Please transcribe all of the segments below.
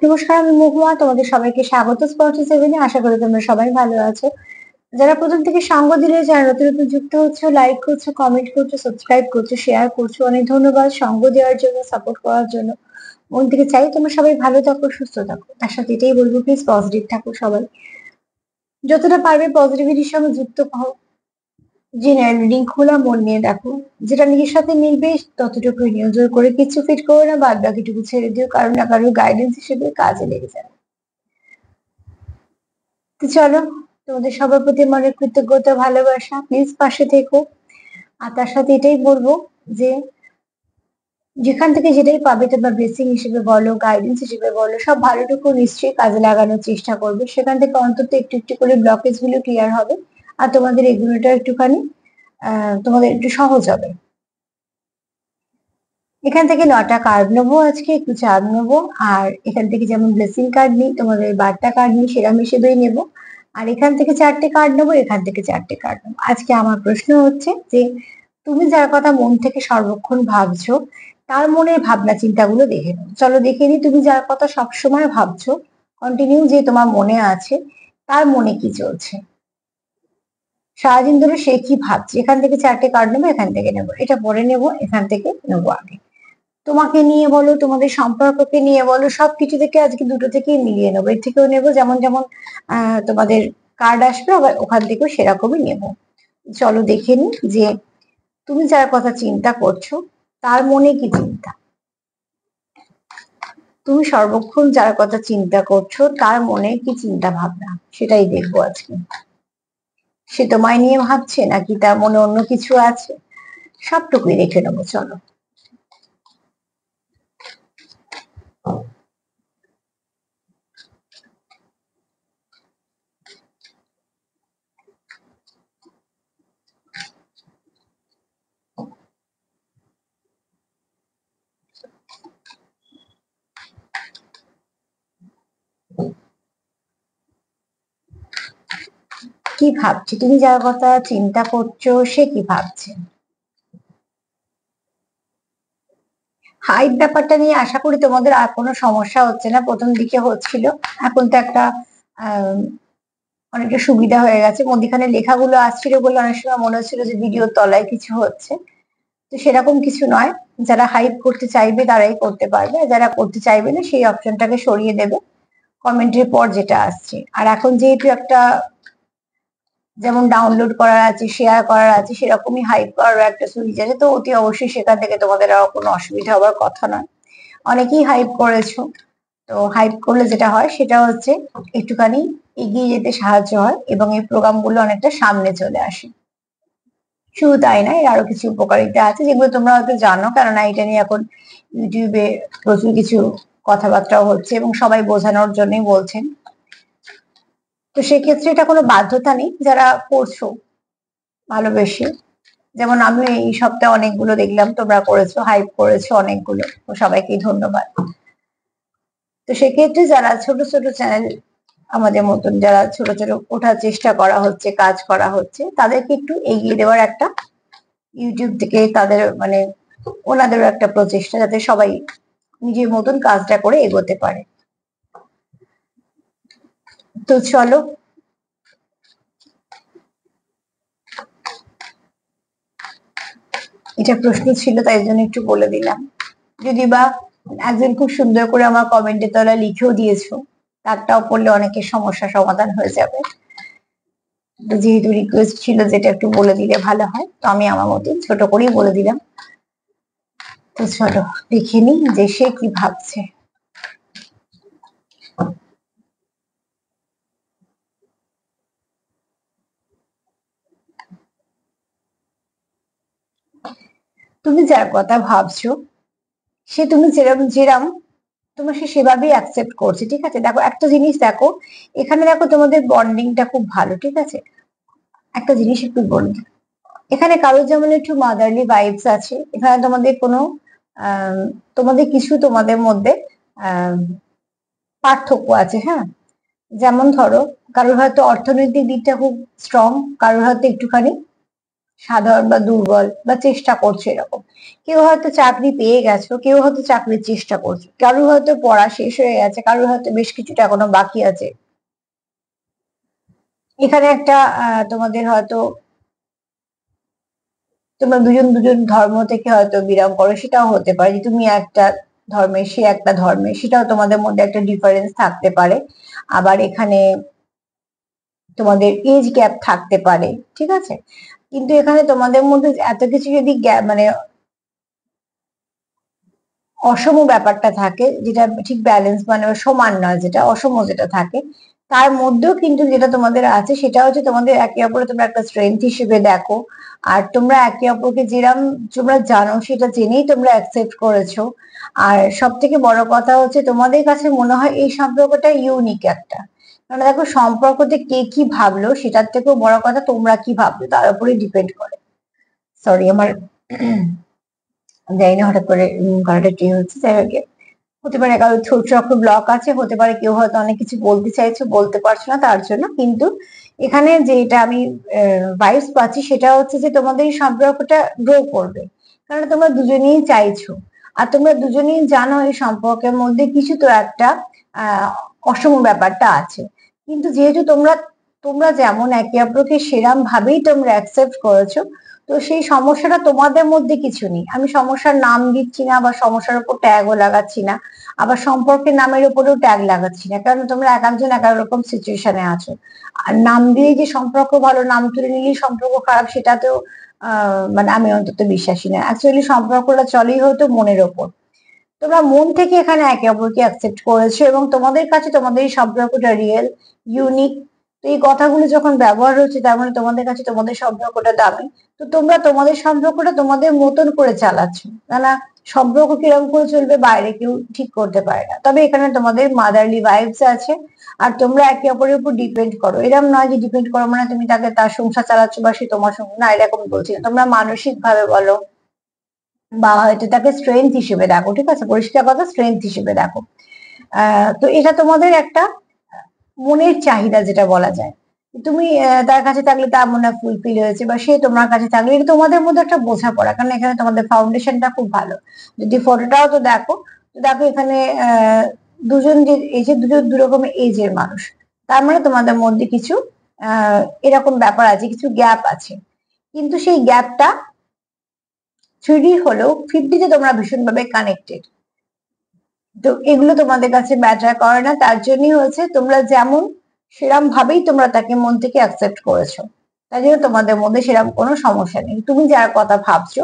নমস্কার, আমি মহুয়া। তোমাদের সবাইকে স্বাগত স্পর্শ সেভেনে। আশা করি তোমরা সবাই ভালো আছো। যারা প্রথম থেকে সঙ্গ দিলে, যারা নতুন নতুন যুক্ত হচ্ছে, লাইক করছো, কমেন্ট করছো, সাবস্ক্রাইব করছো, শেয়ার করছো, অনেক ধন্যবাদ সঙ্গ দেওয়ার জন্য, সাপোর্ট করার জন্য। মন থেকে চাই তোমরা সবাই ভালো থাকো, সুস্থ থাকো। তার সাথে এটাই বলবো, প্লিজ পজিটিভ থাকো সবাই। যতটা পারবে পজিটিভিটির সঙ্গে যুক্ত হও। জেনারেল রিডিং খোলা মন নিয়ে দেখো, যেটা নিজের সাথে মিলবে ততটুকুই নিয়ে, জোর করে কিছু ফিট করো না, বাদ বাকিটুকু ছেড়ে দিও, কারণ না কারোর গাইডেন্স হিসেবে কাজে লেগে যাবে। তো চলো, তোমাদের সবার প্রতি মনে কৃতজ্ঞতা, ভালোবাসা, প্লিজ পাশে থেকো। আর তার সাথে এটাই বলবো যে যেখান থেকে যেটাই পাবে তোমরা ব্লেসিং হিসেবে বলো, গাইডেন্স হিসেবে বলো, সব ভালোটুকু নিশ্চয়ই কাজে লাগানোর চেষ্টা করবে। সেখান থেকে অন্তত একটু একটু করে ব্লকেজ গুলো ক্লিয়ার হবে, আর তোমাদের এগুলোটা একটুখানি তোমাদের একটু সহজ হবে। এখান থেকে 9টা কার্ড নেবো, আজকে একটু চার্ট নেবো। আর এখান থেকে যেমন ব্লেসিং কার্ড নিই, তোমাদের বার্তা কার্ড নিই, সেরকম হিসেবেই নেবো। আর এখান থেকে 4টে কার্ড নেবো, এখান থেকে 4টে কার্ড নেবো। আজকে আমার প্রশ্ন হচ্ছে যে তুমি যার কথা মন থেকে সর্বক্ষণ ভাবছো, তার মনের ভাবনা চিন্তাগুলো দেখে নাও। চলো দেখে নিই, তুমি যার কথা সবসময় ভাবছো, কন্টিনিউ যে তোমার মনে আছে, তার মনে কি চলছে সারাদিন ধরে, সে কি ভাবছে। এখান থেকে 4টে কার্ড নেবো, এখান থেকে নেবো, এটা পরে নেবো, এখান থেকে নেবো আগে। তোমাকে নিয়ে বলো, তোমাদের সম্পর্ককে নিয়ে বলো, সবকিছু থেকে আজকে দুটো থেকেই মিলিয়ে নেবো। এর থেকেও নেবো, যেমন যেমন তোমাদের কার্ড আসবে, আবার ওখান থেকেও সেরকমই নেবো। চলো দেখে নি যে তুমি যার কথা চিন্তা করছো, তার মনে কি চিন্তা। তুমি সর্বক্ষণ যার কথা চিন্তা করছো, তার মনে কি চিন্তা ভাবনা, সেটাই দেখবো আজকে। সে তোমায় নিয়ে ভাবছে, নাকি তার মনে অন্য কিছু আছে, সবটুকুই দেখে নেবো। চলো, কি ভাবছে তুমি যার কথা চিন্তা করছো, সে কি ভাবছে। হাইট ব্যাপারটা নিয়ে আশা করি তোমাদের আর কোনো সমস্যা হচ্ছে না। প্রথম দিকে হচ্ছিল, এখন তো একটা আহ অনেকটা সুবিধা হয়ে গেছে। মধ্যিখানে লেখাগুলো আসছিল বলে অনেক সময় মনে হচ্ছিল যে ভিডিওর তলায় কিছু হচ্ছে, তো সেরকম কিছু নয়। যারা হাইপ করতে চাইবে তারাই করতে পারবে, আর যারা করতে চাইবে না সেই অপশনটাকে সরিয়ে দেবে কমেন্টের পর যেটা আসছে। আর এখন যেহেতু একটা যেমন ডাউনলোড করার আছে, শেয়ার করার আছে, সেরকমই হাইপ করার একটা সুইচ আছে, তো অতি অবশ্যই সেখান থেকে তোমাদের আর কোনো অসুবিধা হওয়ার কথা নয়। অনেকেই হাইপ করেছো, তো হাইপ করলে যেটা হয় সেটা হচ্ছে একটুখানি এগিয়ে যেতে সাহায্য হয়, এবং এই প্রোগ্রামগুলো অনেকটা সামনে চলে আসে। শুধু তাই না, এর আরো কিছু উপকারিতা আছে যেগুলো তোমরা হয়তো জানো, কেননা এটা নিয়ে এখন ইউটিউবে প্রচুর কিছু কথাবার্তাও হচ্ছে এবং সবাই বোঝানোর জন্যই বলছেন। তো সেক্ষেত্রে এটা কোনো বাধ্যতা নেই, যারা করছো ভালোবেসে। যেমন আমি এই সপ্তাহে অনেকগুলো দেখলাম তোমরা করেছো, হাইপ করেছো অনেকগুলো, তো সবাইকেই ধন্যবাদ। তো সেক্ষেত্রে যারা ছোট ছোট চ্যানেল, আমাদের মতন যারা ছোট ছোট ওঠার চেষ্টা করা হচ্ছে, কাজ করা হচ্ছে, তাদেরকে একটু এগিয়ে দেওয়ার একটা ইউটিউব থেকে তাদের মানে ওনাদেরও একটা প্রচেষ্টা, যাতে সবাই নিজের মতন কাজটা করে এগোতে পারে। তো চলো, এটা প্রশ্ন ছিল তাই জন্য একটু বলে দিলাম। যদি বা একজন খুব সুন্দর করে আমার কমেন্টে তলা লিখেও দিয়েছো, তারটাও পড়লে অনেকের সমস্যা সমাধান হয়ে যাবে। তো যেহেতু রিকোয়েস্ট ছিল যেটা একটু বলে দিলে ভালো হয়, তো আমি আমার মতন ছোট করেই বলে দিলাম। তো চলো দেখে নি যে সে কি ভাবছে। তুমি যার কথা ভাবছো, সে তুমি যেরম যেরম তোমার সে সেভাবেই অ্যাকসেপ্ট করছে, ঠিক আছে। দেখো একটা জিনিস, দেখো এখানে দেখো তোমাদের বন্ডিংটা খুব ভালো, ঠিক আছে। একটা জিনিস একটু বলি, এখানে কারোর যেমন একটু মাদারলি ভাইবস আছে, এখানে তোমাদের কোনো তোমাদের কিছু তোমাদের মধ্যে আহ পার্থক্য আছে, হ্যাঁ। যেমন ধরো, কারোর হয়তো অর্থনৈতিক দিকটা খুব স্ট্রং, কারোর হয়তো একটুখানি সাধারণ বা দুর্বল বা চেষ্টা করছো এরকম। কেউ হয়তো চাকরি পেয়ে গেছো, কেউ হয়তো চাকরির চেষ্টা করছো, কারোর হয়তো পড়া শেষ হয়ে গেছে, কারোর হয়তো বেশ কিছুটা এখনো বাকি আছে। এখানে একটা তোমাদের হয়তো তোমরা দুজন দুজন ধর্ম থেকে হয়তো বিলং করো, সেটাও হতে পারে যে তুমি একটা ধর্মে, সে একটা ধর্মে, সেটাও তোমাদের মধ্যে একটা ডিফারেন্স থাকতে পারে। আবার এখানে তোমাদের এজ গ্যাপ থাকতে পারে, ঠিক আছে। কিন্তু এখানে তোমাদের মধ্যে এত কিছু যদি মানে অসম ব্যাপারটা থাকে, যেটা ঠিক ব্যালেন্স মানে সমান নয়, যেটা অসম যেটা থাকে, তার মধ্যেও কিন্তু যেটা তোমাদের আছে সেটা হচ্ছে তোমাদের একে অপরে তোমরা একটা স্ট্রেংথ হিসেবে দেখো। আর তোমরা একে অপরকে যেরাম তোমরা জানো সেটা জেনেই তোমরা অ্যাকসেপ্ট করেছো। আর সব থেকে বড় কথা হচ্ছে তোমাদের কাছে মনে হয় এই সম্পর্কটা ইউনিক একটা। কারণ দেখো, সম্পর্কতে কে কি ভাবলো সেটার থেকেও বড় কথা তোমরা কি ভাবলো তার উপরে ডিপেন্ড করে। সরি, আমার জানি না হঠাৎ করে গলাটা কি হচ্ছে, যাই হোক। হতে পারে কারো ছোট চক্র ব্লক আছে, হতে পারে কেউ হয়তো অনেক কিছু বলতে চাইছো বলতে পারছো না তার জন্য। কিন্তু এখানে যেটা আমি ভাইবস পাচ্ছি সেটা হচ্ছে যে তোমাদের এই সম্পর্কটা গ্রো করবে, কারণ তোমরা দুজনেই চাইছো। আর তোমরা দুজনেই জানো এই সম্পর্কের মধ্যে কিছু তো একটা আহ অসম ব্যাপারটা আছে। কিন্তু যেহেতু তোমরা তোমরা যেমন একে অপরকে সেরাম ভাবেই তোমরা অ্যাকসেপ্ট করেছো, তো সেই সমস্যাটা তোমাদের মধ্যে কিছু নেই। আমি সমস্যার নাম দিচ্ছি না বা সমস্যার উপর ট্যাগও লাগাচ্ছি না, আবার সম্পর্কের নামের উপরেও ট্যাগ লাগাচ্ছি না, কারণ তোমরা এক একজন এক এক রকম সিচুয়েশনে আছো। আর নাম দিয়ে যে সম্পর্ক ভালো, নাম তুলে নিলেই সম্পর্ক খারাপ, সেটাতেও মানে আমি অন্তত বিশ্বাসী না। অ্যাকচুয়ালি সম্পর্কটা চলেই হয়তো মনের ওপর। তোমরা মন থেকে এখানে একে অপরকে অ্যাকসেপ্ট করেছো এবং তোমাদের কাছে তোমাদের এই সম্পর্কটা রিয়েল, ইউনিক। তো এই কথাগুলো যখন ব্যবহার হচ্ছে তার মানে তোমাদের কাছে তোমাদের সম্পর্কটা দামি। তো তোমরা তোমাদের সম্পর্কটা তোমাদের মতন করে চালাচ্ছ। না, সম্পর্ক কিরকম করে চলবে বাইরে কেউ ঠিক করতে পারে না, তবে এখানে তোমাদের মাদারলি ভাইবস আছে। আর তোমরা একে অপরের উপর ডিপেন্ড করো, এরকম নয় যে ডিপেন্ড করো মানে তুমি তাকে তার সংসার চালাচ্ছ বা সে তোমার সংসার, না এরকম বলছি না। তোমরা মানসিক ভাবে বলো বা হয়তো তাকে স্ট্রেংথ হিসেবে দেখো, ঠিক আছে, পরিষ্কার কথা, স্ট্রেংথ হিসেবে দেখো। তো এটা তোমাদের একটা মনের চাহিদা যেটা বলা যায়। তুমি তার কাছে থাকলে তার মনে ফুলফিল হয়েছে, বা সে তোমার কাছে থাকলে, এটা তোমাদের মধ্যে একটা বোঝাপড়া, কারণ এখানে তোমাদের ফাউন্ডেশনটা খুব ভালো। যদি ফটোটাও তো দেখো, তো দেখো এখানে দুজন যে এই যে দুজন দু রকমের এজের মানুষ, তার মানে তোমাদের মধ্যে কিছু এরকম ব্যাপার আছে, কিছু গ্যাপ আছে। কিন্তু সেই গ্যাপটা 3D হলেও 50-তে তোমরা ভীষণভাবে কানেক্টেড। তো এগুলো তোমাদের কাছে ম্যাটার করে না, তার জন্যই হয়েছে তোমরা যেমন সেরাম ভাবেই তোমরা তাকে মন থেকে অ্যাকসেপ্ট করেছো। তাই জন্য তোমাদের মধ্যে সেরাম কোনো সমস্যা নেই। তুমি যার কথা ভাবছো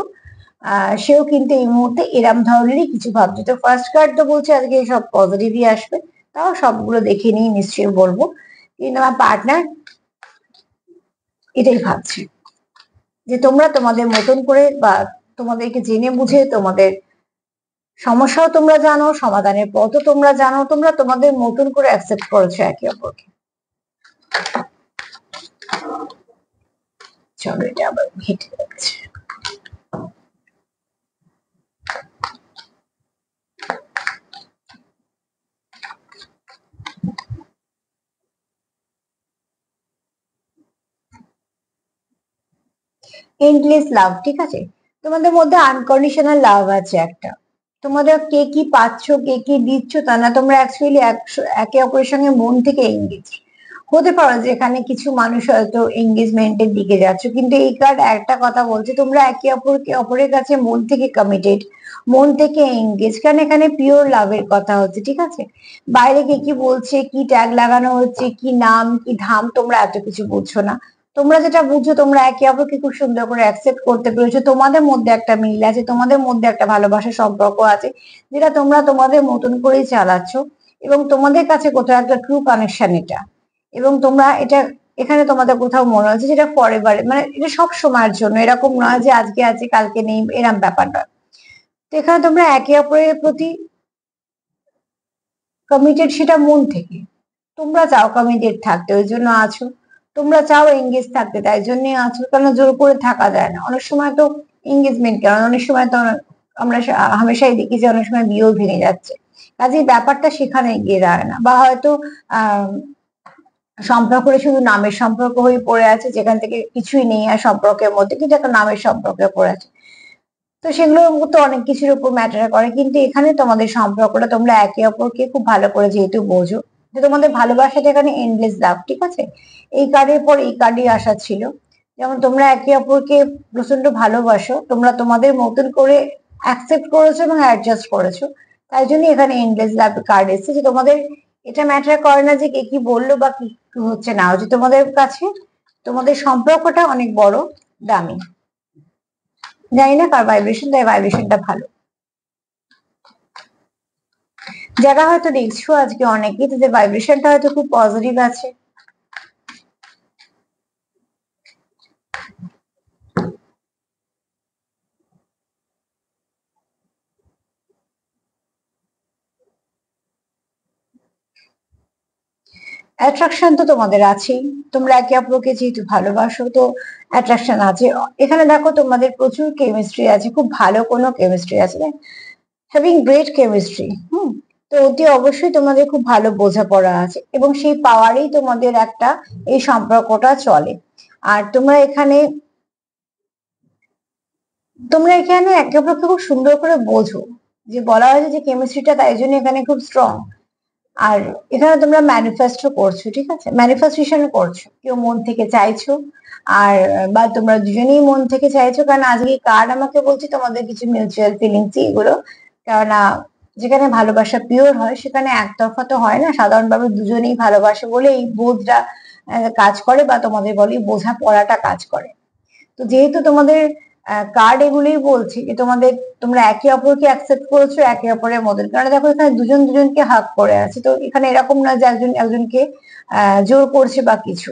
সেও কিন্তু এই মুহূর্তে এরাম ধরনেরই কিছু ভাবছে। তো ফার্স্ট কার্ড তো বলছে আজকে সব পজিটিভই আসবে, তাও সবগুলো দেখে নিয়ে নিশ্চয়ই বলবো। কিন্তু আমার পার্টনার এটাই ভাবছে যে তোমরা তোমাদের মতন করে বা তোমাদেরকে জেনে বুঝে, তোমাদের সমস্যাও তোমরা জানো, সমাধানের পথও তোমরা জানো, তোমরা তোমাদের মতন করে অ্যাকসেপ্ট করেছো একে অপরকে। চলো এটা আবার ঘেটে যাচ্ছে। এন্ডলেস লাভ, ঠিক আছে। তোমাদের মধ্যে আনকন্ডিশনাল লাভ আছে একটা। তোমাদের কে কি পাচ্ছ কে কি দিচ্ছ তা না, তোমরা অ্যাকচুয়ালি একে অপরের সঙ্গে মন থেকে এঙ্গেজ। হতে পারো যে এখানে কিছু মানুষ হয়তো এঙ্গেজমেন্টের দিকে যাচ্ছ, কিন্তু এই কার্ড একটা কথা বলছে তোমরা একে অপরকে অপরের কাছে মন থেকে কমিটেড, মন থেকে এঙ্গেজ, কারণ এখানে পিওর লাভের কথা হচ্ছে, ঠিক আছে। বাইরে কে কি বলছে, কি ট্যাগ লাগানো হচ্ছে, কি নাম কি ধাম, তোমরা এত কিছু বুঝছো না। তোমরা যেটা বুঝছো, তোমরা একে অপরকে খুব সুন্দর করে অ্যাকসেপ্ট করতে পেরেছো, তোমাদের মধ্যে একটা মিল আছে, তোমাদের মধ্যে একটা ভালোবাসার সম্পর্ক আছে, যেটা তোমরা তোমাদের মতন করেই চালাচ্ছ। এবং তোমাদের কাছে কোথাও একটা ট্রু কানেকশন এটা। এবং তোমরা এটা এখানে তোমাদের কোথাও মনে হচ্ছে যেটা ফরএভার, মানে এটা সব সময়ের জন্য, এরকম নয় যে আজকে আছে কালকে নেই, এরকম ব্যাপার নয়। তো এখানে তোমরা একে অপরের প্রতি কমিটেড, সেটা মন থেকে। তোমরা চাও কমিটেড থাকতে, ওই জন্য আছো। তোমরা চাও এঙ্গেজ থাকতে, তাই জন্যই আছো, কারণ জোর করে থাকা যায় না অনেক সময়। তো এঙ্গেজমেন্ট কেন, অনেক সময় তো আমরা হামেশাই দেখি যে অনেক সময় বিয়েও ভেঙে যাচ্ছে। কাজে ব্যাপারটা সেখানে গিয়ে দাঁড়ায় না, বা হয়তো আহ সম্পর্কটা শুধু নামের সম্পর্ক হয়ে পড়ে আছে, যেখান থেকে কিছুই নেই আর সম্পর্কের মধ্যে, কিন্তু একটা নামের সম্পর্কে পড়ে আছে। তো সেগুলো তো অনেক কিছুর উপর ম্যাটার করে, কিন্তু এখানে তোমাদের সম্পর্কটা তোমরা একে অপরকে খুব ভালো করে যেহেতু বোঝো, যে তোমাদের ভালোবাসাটা এখানে এন্ডলেস লাভ, ঠিক আছে। এই কার্ডের পর এই কার্ডই আসা ছিল, যেমন তোমরা একে অপরকে প্রচন্ড ভালোবাসো, তোমরা তোমাদের মতন করে অ্যাকসেপ্ট করেছো এবং অ্যাডজাস্ট করেছো, তাই জন্য এখানে এন্ডলেস লাভ কার্ড এসেছে। যে তোমাদের এটা ম্যাটার করে না যে কে কি বললো বা কি হচ্ছে না হচ্ছে, তোমাদের কাছে তোমাদের সম্পর্কটা অনেক বড়, দামি। জানি না কার ভাইব্রেশন, তাই ভাইব্রেশনটা ভালো। যারা হয়তো দেখছো আজকে অনেকেই, তাদের ভাইব্রেশনটা হয়তো খুব পজিটিভ আছে। অ্যাট্রাকশন তো তোমাদের আছেই, তোমরা একে অপরকে যেহেতু ভালোবাসো, তো অ্যাট্রাকশন আছে। এখানে দেখো তোমাদের প্রচুর কেমিস্ট্রি আছে, খুব ভালো কোনো কেমিস্ট্রি আছে, হ্যাভিং গ্রেট কেমিস্ট্রি। তো অতি অবশ্যই তোমাদের খুব ভালো বোঝাপড়া আছে, এবং সেই পাওয়ারেই তোমাদের একটা এই সম্পর্কটা চলে। আর তোমরা এখানে একে অপরকে খুব সুন্দর করে বোঝো, যে বলা হয়েছে যে কেমিস্ট্রিটা তাই জন্য এখানে খুব স্ট্রং। আর এখানে তোমরা ম্যানিফেস্টও করছো, ঠিক আছে, ম্যানিফেস্টেশন করছো, কেউ মন থেকে চাইছো, আর বা তোমরা দুজনেই মন থেকে চাইছো, কারণ আজকে কার্ড আমাকে বলছে তোমাদের কিছু মিউচুয়াল ফিলিংস এগুলো, কেননা যেখানে ভালোবাসা পিওর হয় সেখানে একতরফা তো হয় না, সাধারণভাবে দুজনেই ভালোবাসে বলে এই বোধটা কাজ করে, বা তোমাদের বলে বোঝা পড়াটা কাজ করে। তো যেহেতু তোমাদের কার্ড এগুলোই বলছে যে তোমরা একে অপরকে অ্যাকসেপ্ট করেছো একে অপরের মধ্যে, কারণ দেখো এখানে দুজন দুজনকে হাক করে আছে, তো এখানে এরকম না যে একজন একজনকে জোর করছে বা কিছু,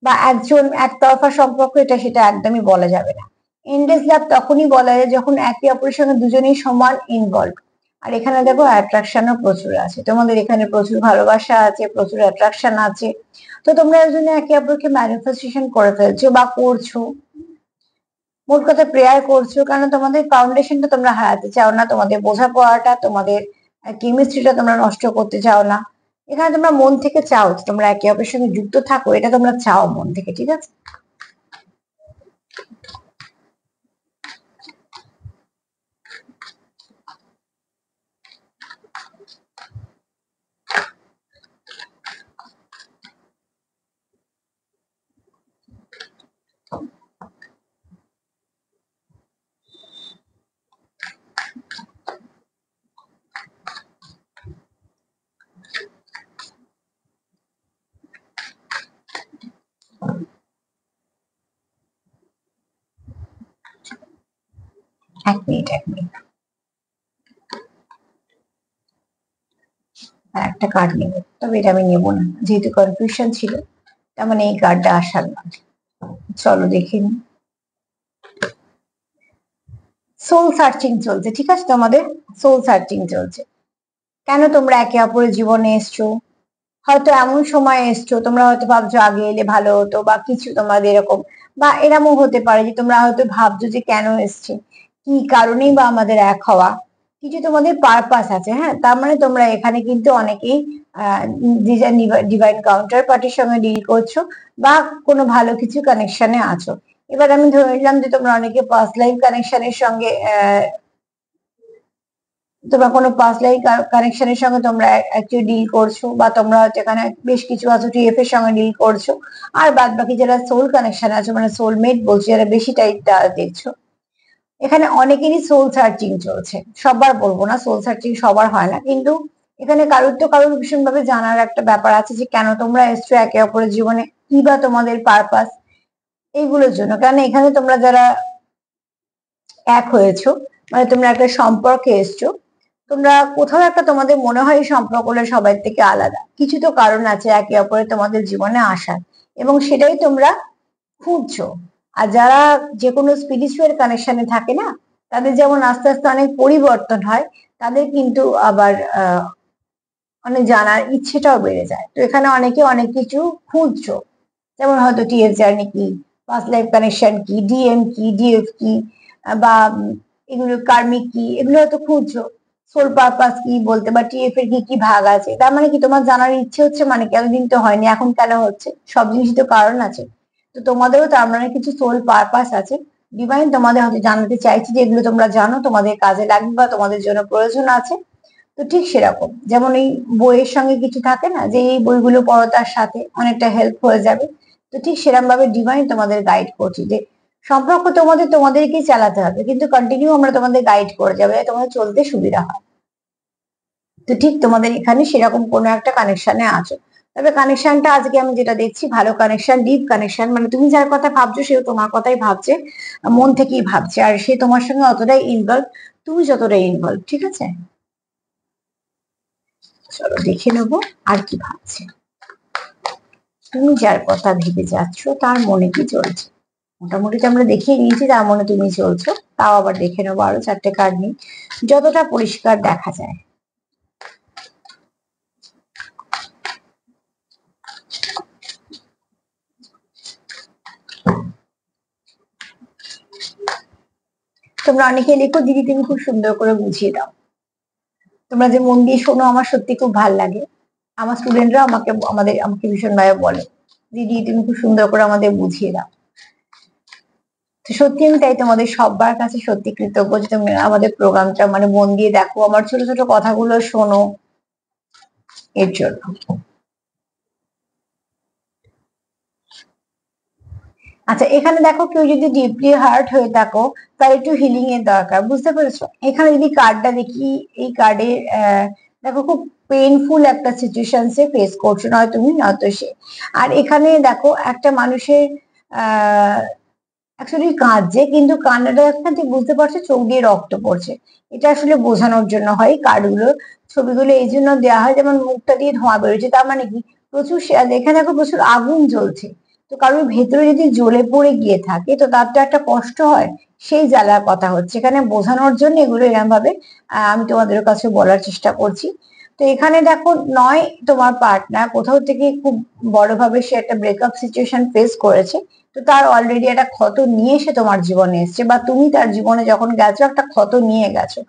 বা একজন একতরফা সম্পর্ক, এটা সেটা একদমই বলা যাবে না। এন্ডলেস লাভ তখনই বলা যায় যখন একে অপরের সঙ্গে দুজনেই সমান ইনভলভ। আর এখানে দেখো অ্যাট্রাকশনও প্রচুর আছে, তোমাদের এখানে প্রচুর ভালোবাসা আছে, প্রচুর অ্যাট্রাকশন আছে। তো তোমরা এর জন্য একে অপরকে ম্যানিফেস্টেশন করে ফেলছো বা করছো, মোট কথা প্রেয়ার করছো, কারণ তোমাদের ফাউন্ডেশনটা তোমরা হারাতে চাও না, তোমাদের বোঝাপড়াটা, তোমাদের কেমিস্ট্রিটা তোমরা নষ্ট করতে চাও না। এখানে তোমরা মন থেকে চাও যে তোমরা একে অপরের সঙ্গে যুক্ত থাকো, এটা তোমরা চাও মন থেকে, ঠিক আছে। এক মিনিট একটা কার্ড নেবো, তবে এটা আমি নেবো না, যেহেতু কনফিউশন ছিল, তার মানে এই কার্ডটা আসার না। চলো দেখে নি। সোল সার্চিং চলছে, ঠিক আছে, তোমাদের সোল সার্চিং চলছে। কেন তোমরা একে অপরের জীবনে এসছো, হয়তো এমন সময় এসছো তোমরা হয়তো ভাবছো আগে এলে ভালো হতো বা কিছু, তোমাদের এরকম, বা এরকমও হতে পারে যে তোমরা হয়তো ভাবছো যে কেন এসছে, কি কারণেই বা আমাদের এক হওয়া, কিছু তোমাদের পারপাস আছে। হ্যাঁ, তার মানে তোমরা এখানে কিন্তু অনেকেই ডিভাইন কাউন্টার পার্টির সঙ্গে ডিল করছো, বা কোনো ভালো কিছু কানেকশনে আছো। এবার আমি ধরে নিলাম যে তোমরা অনেকে পাস্ট লাইফ কানেকশনের সঙ্গে তোমরা কোনো পাস্ট লাইফ কানেকশনের সঙ্গে তোমরা অ্যাকচুয়ালি ডিল করছো, বা তোমরা যেখানে বেশ কিছু আছো টিএফ এর সঙ্গে ডিল করছো, আর বাদ বাকি যারা সোল কানেকশন আছে, মানে সোলমেট বলছো, যারা বেশি টাইপটা দেখছো, এখানে অনেকেরই সোল সার্চিং চলছে। সবার বলবো না, সোল সার্চিং সবার হয় না, কিন্তু এখানে কারোর তো কারোর ভীষণভাবে জানার একটা ব্যাপার আছে যে কেন তোমরা এসছো একে অপরের জীবনে, কি বা তোমাদের পারপাস, এইগুলোর জন্য। কারণ এখানে তোমরা যারা এক হয়েছো, মানে তোমরা একটা সম্পর্কে এসছো, তোমরা কোথাও একটা তোমাদের মনে হয় এই সম্পর্কগুলো সবার থেকে আলাদা, কিছু তো কারণ আছে একে অপরের তোমাদের জীবনে আসার, এবং সেটাই তোমরা খুঁজছো। আর যারা যে কোনো স্পিরিচুয়াল কানেকশনে থাকে না, তাদের যেমন আস্তে আস্তে অনেক পরিবর্তন হয়, তাদের কিন্তু আবার অনেক জানার ইচ্ছেটাও বেড়ে যায়। তো এখানে অনেকে অনেক কিছু খুঁজছো, যেমন হয়তো টিএফ জার্নি কি, পাস্ট লাইফ কানেকশন কি, ডিএম কি, ডিএফ কি, বা এগুলো কার্মিক কি, এগুলো হয়তো খুঁজছো। সোল পারপাস কি বলতে বা টিএফ এর কি কি ভাগ আছে, তার মানে কি তোমার জানার ইচ্ছে হচ্ছে, মানে কি এতদিন তো হয়নি এখন কেন হচ্ছে, সব জিনিসই তো কারণ আছে। তো তোমাদেরও তার মানে কিছু সোল পারপাস আছে, ডিভাইন তোমাদের হয়তো জানাতে চাইছি যে এগুলো তোমরা জানো, তোমাদের কাজে লাগবে বা তোমাদের জন্য প্রয়োজন আছে। তো ঠিক সেরকম যেমন এই বইয়ের সঙ্গে কিছু থাকে না যে এই বইগুলো পড়ো তার সাথে অনেকটা হেল্প হয়ে যাবে, তো ঠিক সেরকম ভাবে ডিভাইন তোমাদের গাইড করছি যে সম্পর্ক তোমাদেরকেই চালাতে হবে, কিন্তু কন্টিনিউ আমরা তোমাদের গাইড করে যাবে, তোমাদের চলতে সুবিধা হয়। তো ঠিক তোমাদের এখানে সেরকম কোনো একটা কানেকশনে আছো, তবে কানেকশনটা আজকে আমি যেটা দেখছি ভালো কানেকশন, ডিপ কানেকশন, মানে তুমি যার কথা ভাবছো সেও তোমার কথাই ভাবছে, মন থেকেই ভাবছে, আর সে তোমার সঙ্গে অতটাই ইনভলভ, তুমি যতটাই ইনভলভ। ঠিক আছে, চলো দেখে নেবো আর কি ভাবছে। তুমি যার কথা ভেবে যাচ্ছ তার মনে কি চলছে, মোটামুটি তো আমরা দেখিয়ে নিয়েছি তার মনে তুমি চলছো, তাও আবার দেখে নেবো আরো 4টে কার্ড নিয়ে, যতটা পরিষ্কার দেখা যায়। তোমরা অনেকে লিখো দিদি তুমি খুব সুন্দর করে বুঝিয়ে দাও, তোমরা যে মন দিয়ে শোনো আমার সত্যি খুব ভালো লাগে। আমার স্টুডেন্টরা আমাকে ভীষণ ভাবে বলে দিদি তুমি খুব সুন্দর করে আমাদের বুঝিয়ে দাও। তো সত্যি আমি তাই তোমাদের সবার কাছে সত্যি কৃতজ্ঞ যে তুমি আমাদের প্রোগ্রামটা মানে মন দিয়ে দেখো, আমার ছোট ছোট কথাগুলো শোনো, এর জন্য। আচ্ছা এখানে দেখো কেউ যদি ডিপলি হার্ট হয়ে থাকো তার একটু হিলিং এর দরকার, বুঝতে পেরেছো? এখানে যদি কার্ডটা দেখি, এই কার্ডে দেখো খুব পেইনফুল একটা সিচুয়েশন সে ফেস করছো, নয় তুমি নয়তো সে। আর এখানে দেখো একটা মানুষের আহ অ্যাকচুয়ালি কাঁদছে, কিন্তু কান্নাটা এখানে বুঝতে পারছো চোখ দিয়ে রক্ত পড়ছে, এটা আসলে বোঝানোর জন্য হয় কার্ডগুলো, ছবিগুলো এই জন্য দেওয়া হয় যেমন মুখটা দিয়ে ধোঁয়া বেরোচ্ছে, তার মানে কি প্রচুর এখানে দেখো প্রচুর আগুন জ্বলছে, তো কারোর ভেতরে যদি জ্বলে পড়ে গিয়ে থাকে তো তার তো একটা কষ্ট হয়, সেই জ্বালার কথা হচ্ছে এখানে বোঝানোর জন্য এগুলো এরকম ভাবে আমি তোমাদের কাছে বলার চেষ্টা করছি। তো এখানে দেখো নয় তোমার পার্টনার কোথাও থেকে খুব বড়ভাবে সে একটা ব্রেকআপ সিচুয়েশন ফেস করেছে, তো তার অলরেডি একটা ক্ষত নিয়ে সে তোমার জীবনে এসছে, বা তুমি তার জীবনে যখন গেছো একটা ক্ষত নিয়ে গেছো,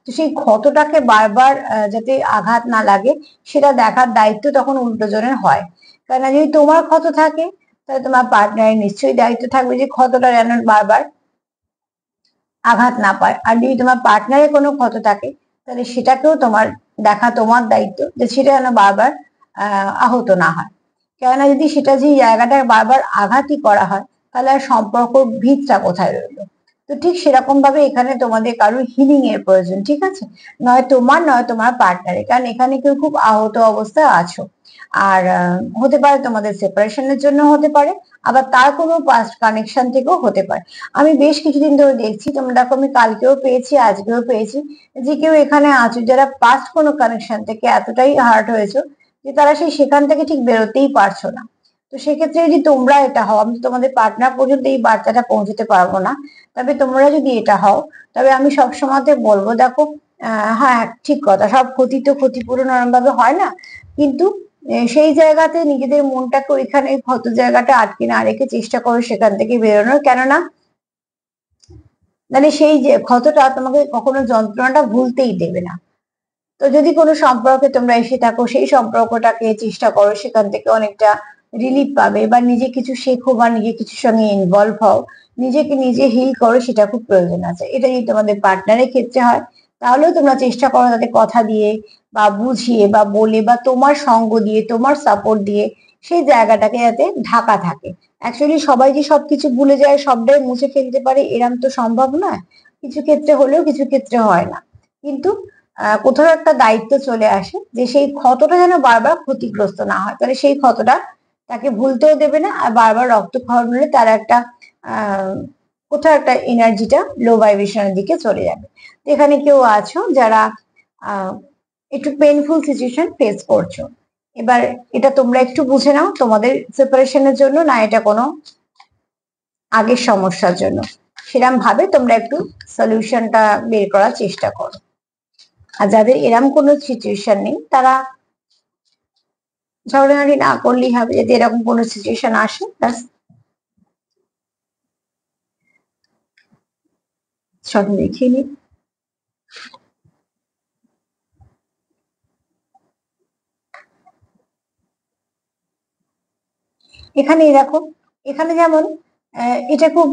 তো সেই ক্ষতটাকে বারবার যাতে আঘাত না লাগে সেটা দেখার দায়িত্ব তখন উল্টো জনের হয়। কারণ যদি তোমার ক্ষত থাকে তাহলে তোমার পার্টনারের নিশ্চয়ই দায়িত্ব থাকবে যে ক্ষতটা যেন বারবার আঘাত না পায়, আর যদি তোমার পার্টনারের কোনো ক্ষত থাকে তাহলে সেটাকেও তোমার দেখা তোমার দায়িত্ব যে সেটা যেন বারবার আহত না হয়। কেননা যদি সেটা যে জায়গাটা বারবার আঘাতই করা হয় তাহলে আর সম্পর্ক ভিতটা কোথায় রইলো। তো ঠিক সেরকম ভাবে এখানে তোমাদের কারোর হিলিং এর প্রয়োজন, ঠিক আছে, নয় তোমার নয় তোমার পার্টনারের, কারণ এখানে কেউ খুব আহত অবস্থায় আছো। আর হতে পারে তোমাদের সেপারেশনের জন্য হতে পারে, আবার তার কোনো পাস্ট কানেকশন থেকেও হতে পারে। আমি বেশ কিছুদিন ধরে দেখছি, তোমরা দেখো আমি কালকেও পেয়েছি আজকেও পেয়েছি, যে কেউ এখানে আছো যারা পাস্ট কোনো কানেকশন থেকে এতটাই হার্ট হয়েছে যে তারা সেখান থেকে ঠিক বেরোতেই পারছো না। তো সেক্ষেত্রে যদি তোমরা এটা হও, আমি তোমাদের পার্টনার পর্যন্ত এই বার্তাটা পৌঁছতে পারবো না, তবে তোমরা যদি এটা হও তবে আমি সবসময়তে বলবো দেখো হ্যাঁ ঠিক কথা, সব ক্ষতি তো ক্ষতিপূরণ ওরম ভাবে হয় না, কিন্তু সেই জায়গাতে নিজেদের মনটাকে ওইখানে ক্ষত জায়গাটা আটকে না রেখে চেষ্টা করো সেখান থেকে বেরোনোর, কেননা মানে সেই যে ক্ষতটা তোমাকে কখনো যন্ত্রণাটা ভুলতেই দেবে না। তো যদি কোনো সম্পর্কে তোমরা এসে থাকো সেই সম্পর্কটাকে চেষ্টা করো সেখান থেকে অনেকটা রিলিফ পাবে, বা নিজে কিছু শেখো বা নিজে কিছুর সঙ্গে ইনভলভ হও, নিজেকে নিজে হিল করো, সেটা খুব প্রয়োজন আছে। এটা যদি তোমাদের পার্টনারের ক্ষেত্রে হয় তাহলেও তোমরা চেষ্টা করো তাদের কথা দিয়ে বা বুঝিয়ে বা বলে বা তোমার সঙ্গ দিয়ে তোমার সাপোর্ট দিয়ে সেই জায়গাটাকে যাতে ঢাকা থাকে। অ্যাকচুয়ালি সবাই যে সবকিছু ভুলে যায় সবটাই মুছে ফেলতে পারে এরম তো সম্ভব নয়, কিছু ক্ষেত্রে হলেও কিছু ক্ষেত্রে হয় না, কিন্তু কোথাও একটা দায়িত্ব চলে আসে যে সেই ক্ষতটা যেন বারবার ক্ষতিগ্রস্ত না হয়, তাহলে সেই ক্ষতটা তাকে ভুলতেও দেবে না, আর বারবার রক্তক্ষরণ হলে তার একটা আহ কোথাও একটা এনার্জিটা লো ভাইব্রেশনের দিকে চলে যাবে। তো এখানে কেউ আছো যারা আহ একটু পেইনফুল সিচুয়েশন ফেস করছো, এবার এটা তোমরা একটু বুঝে নাও তোমাদের সেপারেশনের জন্য না এটা কোনো আগের সমস্যার জন্য, সেরকম ভাবে তোমরা একটু সলিউশনটা বের করার চেষ্টা করো। আর যাদের এরম কোনো সিচুয়েশন নেই তারা ঝগড়াঝাটি না করলেই হবে, যদি এরকম কোনো সিচুয়েশন আসে ব্যাস সব দেখিয়ে নিই। এখানে দেখো, এখানে যেমন এটা খুব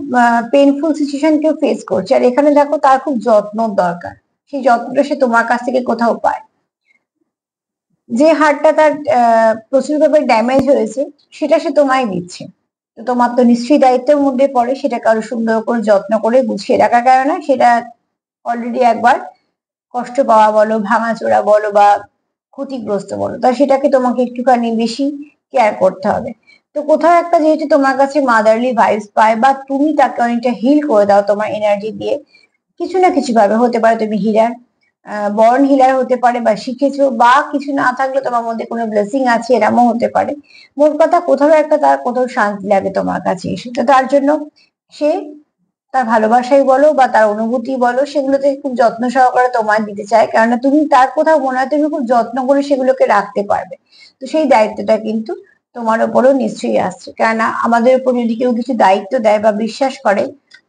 পেইনফুল সিচুয়েশন কেউ ফেস করছে, আর এখানে দেখো তার খুব যত্ন দরকার, সেই যত্নটা সে তোমার কাছ থেকে কোথাও পায়। যে হাড়টা তার প্রচুর ভাবে ড্যামেজ হয়েছে সেটা সে তোমায় দিচ্ছে, তো তোমার তো নিশ্চয়ই দায়িত্বের মধ্যে পড়ে সেটাকে আরো সুন্দর করে যত্ন করে গুছিয়ে রাখা, কেননা সেটা অলরেডি একবার কষ্ট পাওয়া বলো, ভাঙাচোরা বলো বা ক্ষতিগ্রস্ত বলো, তা সেটাকে তোমাকে একটুখানি বেশি কেয়ার করতে হবে। তো কোথাও একটা যেহেতু তোমার কাছে মাদারলি ভাইবস পায়, বা তুমি তাকে অনেকটা হিল করে দাও তোমার এনার্জি দিয়ে, কিছু না কিছু ভাবে, হতে পারে তুমি হিলার, বর্ন হিলার হতে পারে, বা শিখেছো, বা কিছু না থাকলে তোমার মধ্যে কোনো ব্লেসিং আছে এরমও হতে পারে। মোট কথা কোথাও একটা তার কোথাও শান্তি লাগে তোমার কাছে এসে, তো তার জন্য সে তার ভালোবাসাই বলো বা তার অনুভূতি বলো, সেগুলোতে খুব যত্ন সহকারে তোমায় দিতে চায়, কেননা তুমি তার কোথাও মনে হয় তুমি খুব যত্ন করে সেগুলোকে রাখতে পারবে। তো সেই দায়িত্বটা কিন্তু তোমার উপরও নিশ্চয়ই আসছে, কেননা আমাদের উপর যদি কেউ কিছু দায়িত্ব দেয় বা বিশ্বাস করে,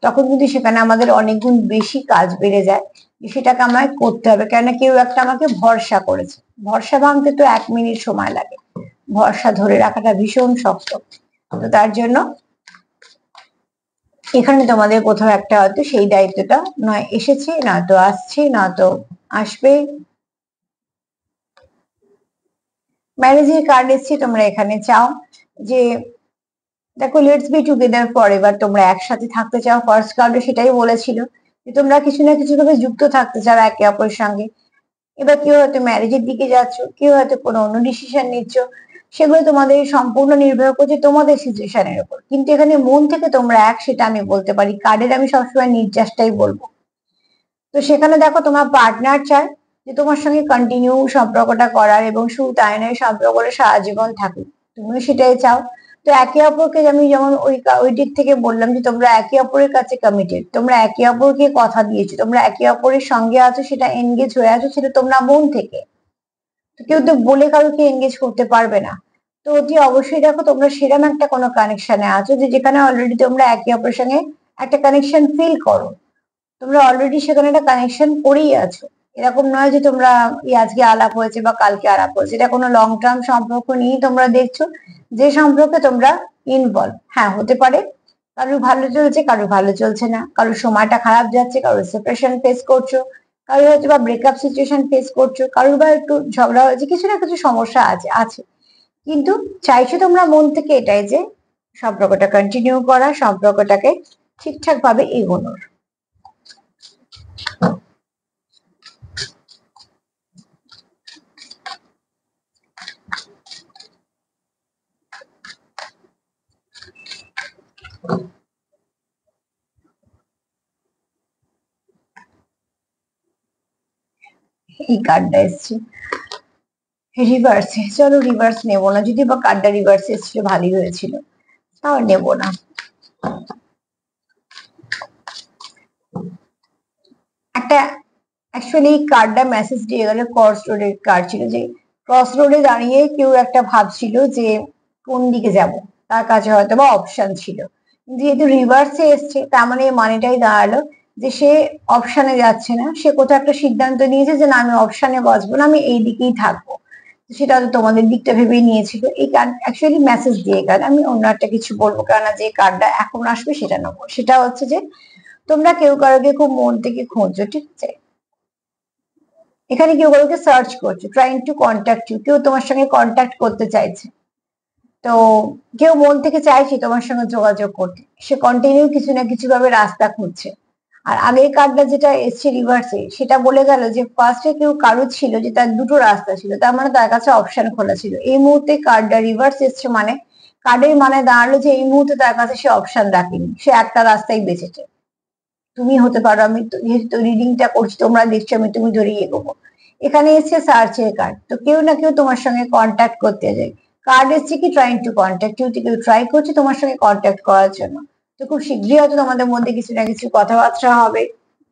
তখন কিন্তু সেখানে আমাদের অনেক গুণ বেশি কাজ বেড়ে যায়, যে সেটাকে আমায় করতে হবে, কেননা কেউ একটা আমাকে ভরসা করেছে। ভরসা ভাঙতে তো 1 মিনিট সময় লাগে, ভরসা ধরে রাখাটা ভীষণ শক্ত। তো তার জন্য এখানে তোমাদের কোথাও একটা হয়তো সেই দায়িত্বটা নয় এসেছে, নয়তো আসছে, নয়তো আসবে। ম্যারেজের কার্ড এসছে, তোমরা এখানে চাও যে দেখো let's be together for ever, তোমরা একসাথে থাকতে চাও, ফার্স্ট কার্ডে সেটাই বলেছিল যে তোমরা কিছু না কিছু ভাবে যুক্ত থাকতে চাও একে অপরের সঙ্গে। এবার কেউ হয়তো ম্যারেজের দিকে যাচ্ছ, কেউ হয়তো কোনো অন্য ডিসিশন নিচ্ছ, সেগুলো তোমাদের সম্পূর্ণ নির্ভর করছে তোমাদের সিচুয়েশনের উপর, কিন্তু এখানে মন থেকে তোমরা এক, সেটা আমি বলতে পারি, কার্ডের আমি সবসময় নির্যাসটাই বলবো। তো সেখানে দেখো তোমার পার্টনার চায় যে তোমার সঙ্গে কন্টিনিউ সম্পর্কটা করার, এবং শুধু তাই নয় সম্পর্কটা সারা জীবন থাকুক, তুমিও সেটাই চাও। তো একে অপরকে আমি যেমন ওই দিক থেকে বললাম যে তোমরা একে অপরের কাছে কমিটেড, তোমরা একে অপরকে কথা দিয়েছো, তোমরা একে অপরের সঙ্গে আছো, সেটা এনগেজ হয়ে আছো, সেটা তোমরা মন থেকে। তো কেউ তো বলে কারোকে এনগেজ করতে পারবে না। তো অতি অবশ্যই দেখো তোমরা সেরকম একটা কোনো কানেকশনে আছো যে যেখানে অলরেডি তোমরা একে অপরের সঙ্গে একটা কানেকশন ফিল করো, তোমরা অলরেডি সেখানে একটা কানেকশন করেই আছো। এরকম নয় যে তোমরা আজকে আলাপ হয়েছে বা কালকে আলাপ হয়েছে, এটা কোনো লং টার্ম সম্পর্ক নিয়েই তোমরা দেখছো, যে সম্পর্কে তোমরা ইনভলভ। হ্যাঁ, হতে পারে কারোর ভালো চলছে, কারোর ভালো চলছে না, কারোর সময়টা খারাপ যাচ্ছে, কারোর সেপারেশন ফেস করছো, কারোর হয়তো বা ব্রেকআপ সিচুয়েশন ফেস করছো, কারোর বা একটু ঝগড়া হয়েছে, কিছু না কিছু সমস্যা আছে আছে কিন্তু চাইছো তোমরা মন থেকে এটাই যে সম্পর্কটা কন্টিনিউ করা, সম্পর্কটাকে ঠিকঠাক ভাবে এগোনোর। এই কার্ডটা এসছে রিভার্সে, চলো রিভার্স নেবো না, যদি বা কার্ডটা রিভার্সে এসেছিল ভালোই হয়েছিল, তাও নেবো না। একটা অ্যাকচুয়ালি কার্ডটা মেসেজ দিয়ে গেল, ক্রস রোডের কার্ড ছিল, যে ক্রস রোডে দাঁড়িয়ে কেউ একটা ভাবছিল যে কোন দিকে যাব, তার কাছে হয়তো বা অপশন ছিল, যেহেতু রিভার্সে এসছে তার মানে মানেটাই দাঁড়ালো যে সে অপশনে যাচ্ছে না, সে কোথাও একটা সিদ্ধান্ত নিয়েছে যে না আমি অপশনে বসবো না, আমি এই দিকেই থাকবো। সেটা হয়তো তোমাদের দিকটা ভেবেই নিয়েছিল। এই কার্ড অ্যাকচুয়ালি মেসেজ দিয়ে গেল, আমি অন্য একটা কিছু বলবো, কেননা যে কার্ডটা এখন আসবে সেটা নেবো। সেটা হচ্ছে যে তোমরা কেউ কারোকে খুব মন থেকে খুঁজছো, ঠিক আছে, এখানে কেউ কাউকে সার্চ করছো, ট্রাইং টু কন্ট্যাক্ট ইউ, কেউ তোমার সঙ্গে কন্ট্যাক্ট করতে চাইছে। তো কেউ মন থেকে চাইছে তোমার সঙ্গে যোগাযোগ করতে, সে কন্টিনিউ কিছু না কিছু ভাবে রাস্তা খুঁজছে। আর আগের কার্ডটা যেটা এসছে রিভার্সে, সেটা বলে গেল যে ফার্স্টে কেউ কারো ছিল যে তার দুটো রাস্তা ছিল, তার মানে তার কাছে অপশন খোলা ছিল। এই মুহূর্তে কার্ডটা রিভার্স এসছে, মানে কার্ডের মানে দাঁড়ালো যে এই মুহূর্তে তার কাছে সে অপশন রাখেনি, সে একটা রাস্তাই বেঁচেছে। তুমি হতে পারো, আমি যেহেতু রিডিংটা করছি তোমরা দেখছো, আমি তুমি ধরেই এগোবো। এখানে এসছে সার্চের কার্ড, তো কেউ না কেউ তোমার সঙ্গে কন্ট্যাক্ট করতে যায়, কার্ড এসছে কি ট্রাইং টু কন্ট্যাক্ট ইউ, কেউ ট্রাই করছে তোমার সঙ্গে কন্ট্যাক্ট করার জন্য। তো খুব শীঘ্রই হয়তো তোমাদের মধ্যে কিছু না কিছু কথাবার্তা হবে,